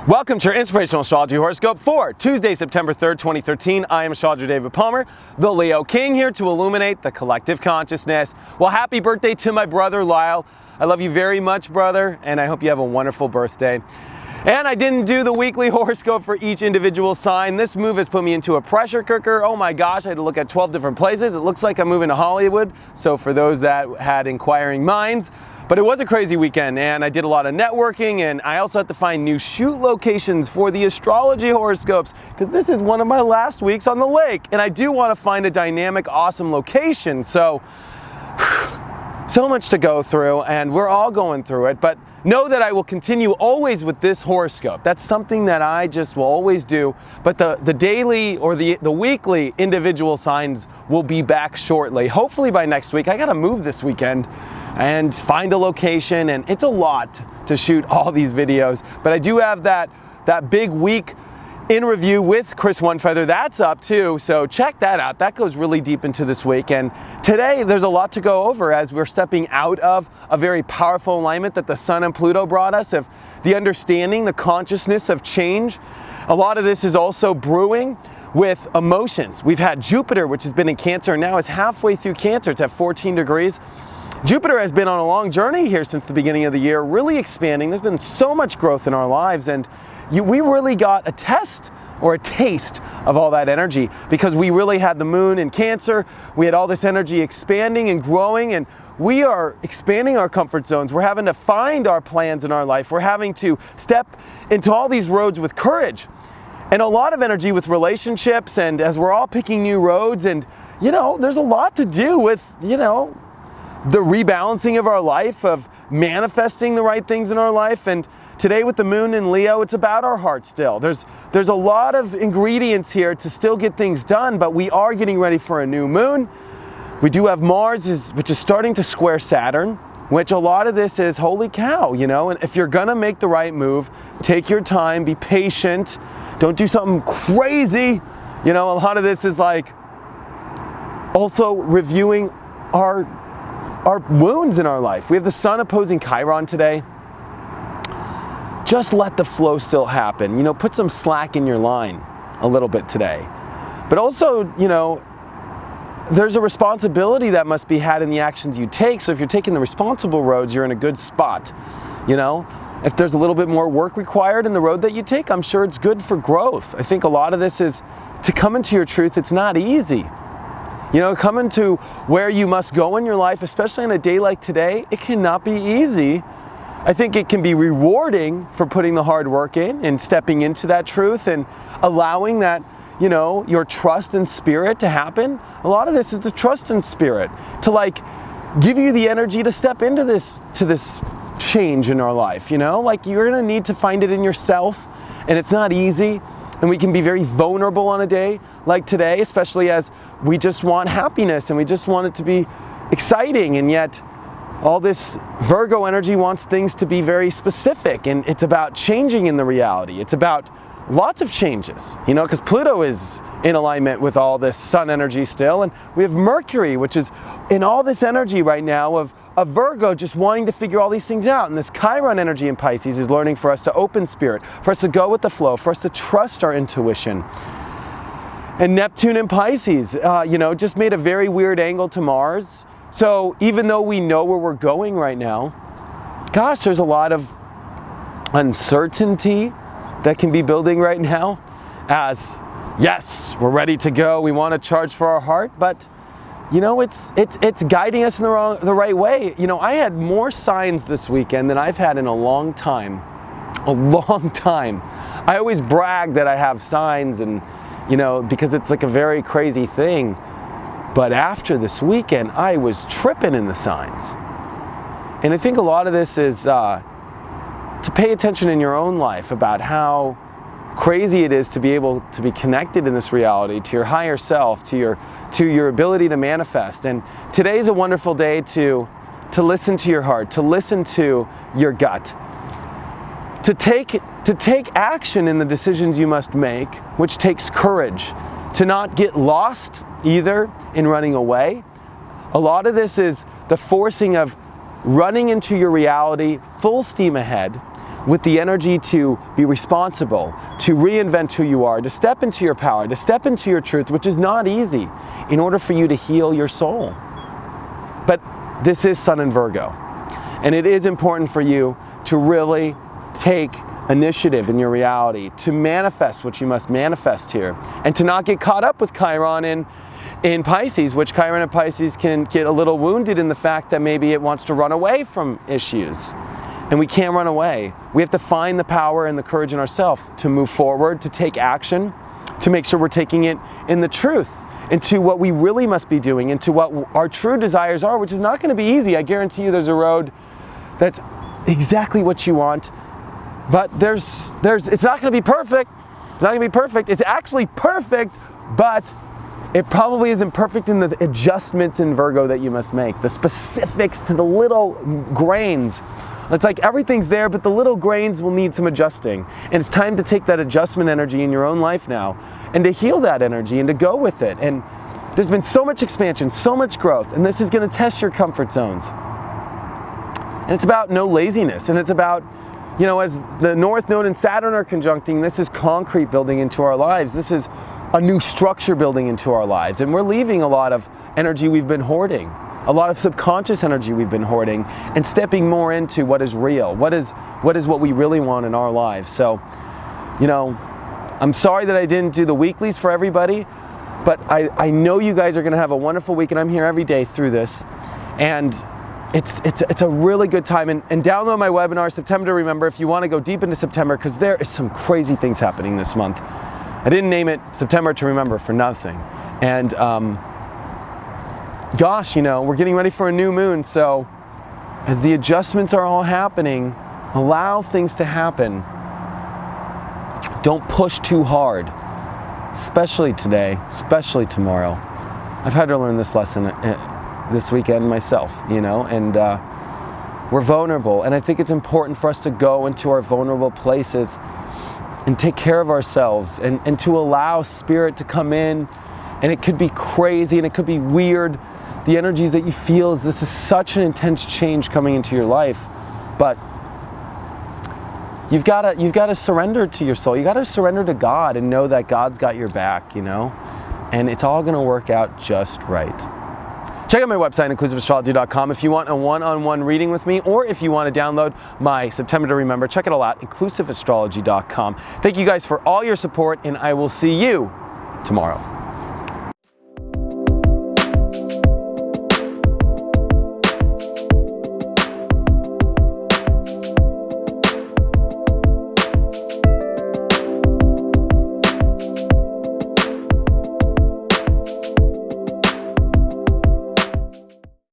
Welcome to your Inspirational Astrology Horoscope for Tuesday, September 3rd, 2013. I am astrologer David Palmer, the Leo King, here to illuminate the collective consciousness. Well, happy birthday to my brother, Lyle. I love you very much, brother, and I hope you have a wonderful birthday. And I didn't do the weekly horoscope for each individual sign. This move has put me into a pressure cooker. Oh my gosh, I had to look at 12 different places. It looks like I'm moving to Hollywood. So for those that had inquiring minds, but it was a crazy weekend, and I did a lot of networking, and I also had to find new shoot locations for the astrology horoscopes, because this is one of my last weeks on the lake, and I do want to find a dynamic, awesome location. So much to go through, and we're all going through it, but know that I will continue always with this horoscope. That's something that I just will always do, but the daily or the weekly individual signs will be back shortly. Hopefully by next week. I got to move this weekend and find a location, and it's a lot to shoot all these videos, but I do have that big week in review with Chris Onefeather. That's up too, so check that out. That goes really deep into this week, and today there's a lot to go over as we're stepping out of a very powerful alignment that the Sun and Pluto brought us, of the understanding, the consciousness of change. A lot of this is also brewing with emotions. We've had Jupiter, which has been in Cancer, and now is halfway through Cancer. It's at 14 degrees. Jupiter has been on a long journey here since the beginning of the year, really expanding. There's been so much growth in our lives, and we really got a test or a taste of all that energy, because we really had the moon in Cancer. We had all this energy expanding and growing, and we are expanding our comfort zones. We're having to find our plans in our life. We're having to step into all these roads with courage, and a lot of energy with relationships, and as we're all picking new roads, and there's a lot to do with the rebalancing of our life, of manifesting the right things in our life. And today with the moon in Leo, it's about our heart still. There's a lot of ingredients here to still get things done, but we are getting ready for a new moon. We do have Mars, which is starting to square Saturn, which a lot of this is, holy cow, and if you're gonna make the right move, take your time, be patient, don't do something crazy. A lot of this is like also reviewing our wounds in our life. We have the Sun opposing Chiron today. Just let the flow still happen. Put some slack in your line a little bit today. But also, there's a responsibility that must be had in the actions you take. So if you're taking the responsible roads, you're in a good spot. If there's a little bit more work required in the road that you take, I'm sure it's good for growth. I think a lot of this is to come into your truth. It's not easy. Coming to where you must go in your life, especially on a day like today, it cannot be easy. I think it can be rewarding for putting the hard work in and stepping into that truth and allowing that, your trust and spirit to happen. A lot of this is the trust and spirit to give you the energy to step into this change in our life. You're gonna need to find it in yourself, and it's not easy. And we can be very vulnerable on a day like today, especially as we just want happiness and we just want it to be exciting, and yet all this Virgo energy wants things to be very specific, and it's about changing in the reality. It's about lots of changes, because Pluto is in alignment with all this Sun energy still, and we have Mercury, which is in all this energy right now of Virgo just wanting to figure all these things out, and this Chiron energy in Pisces is learning for us to open spirit, for us to go with the flow, for us to trust our intuition. And Neptune in Pisces, just made a very weird angle to Mars. So even though we know where we're going right now, gosh, there's a lot of uncertainty that can be building right now, as yes, we're ready to go, we want to charge for our heart, but it's guiding us in the right way. I had more signs this weekend than I've had in a long time. I always brag that I have signs, and because it's like a very crazy thing. But after this weekend, I was tripping in the signs. And I think a lot of this is to pay attention in your own life about how crazy it is to be able to be connected in this reality to your higher self, to your ability to manifest. And today's a wonderful day to listen to your heart, to listen to your gut, to take action in the decisions you must make, which takes courage, to not get lost either in running away. A lot of this is the forcing of running into your reality full steam ahead with the energy to be responsible, to reinvent who you are, to step into your power, to step into your truth, which is not easy, in order for you to heal your soul. But this is Sun in Virgo, and it is important for you to really take initiative in your reality, to manifest what you must manifest here, and to not get caught up with Chiron in Pisces, which Chiron in Pisces can get a little wounded in the fact that maybe it wants to run away from issues. And we can't run away. We have to find the power and the courage in ourselves to move forward, to take action, to make sure we're taking it in the truth, into what we really must be doing, into what our true desires are, which is not going to be easy. I guarantee you there's a road that's exactly what you want, but it's not going to be perfect. It's not going to be perfect. It's actually perfect, but it probably isn't perfect in the adjustments in Virgo that you must make, the specifics to the little grains. It's like everything's there, but the little grains will need some adjusting. And it's time to take that adjustment energy in your own life now and to heal that energy and to go with it. And there's been so much expansion, so much growth, and this is going to test your comfort zones. And it's about no laziness, and it's about, you know, as the North Node and Saturn are conjuncting, this is concrete building into our lives. This is a new structure building into our lives, and we're leaving a lot of energy we've been hoarding. A lot of subconscious energy we've been hoarding, and stepping more into what is real, what is what we really want in our lives. So, you know, I'm sorry that I didn't do the weeklies for everybody, but I know you guys are going to have a wonderful week, and I'm here every day through this, and it's a really good time. And download my webinar, September to Remember, if you want to go deep into September, because there is some crazy things happening this month. I didn't name it September to Remember for nothing, and gosh, you know, we're getting ready for a new moon, so as the adjustments are all happening, allow things to happen. Don't push too hard, especially today, especially tomorrow. I've had to learn this lesson this weekend myself, you know, and we're vulnerable, and I think it's important for us to go into our vulnerable places and take care of ourselves, and to allow spirit to come in. And it could be crazy and it could be weird. The energies that you feel is this is such an intense change coming into your life, but you've got to surrender to your soul. You got to surrender to God and know that God's got your back, you know, and it's all going to work out just right. Check out my website, inclusiveastrology.com, if you want a one-on-one reading with me, or if you want to download my September to Remember. Check it all out, inclusiveastrology.com. Thank you guys for all your support, and I will see you tomorrow.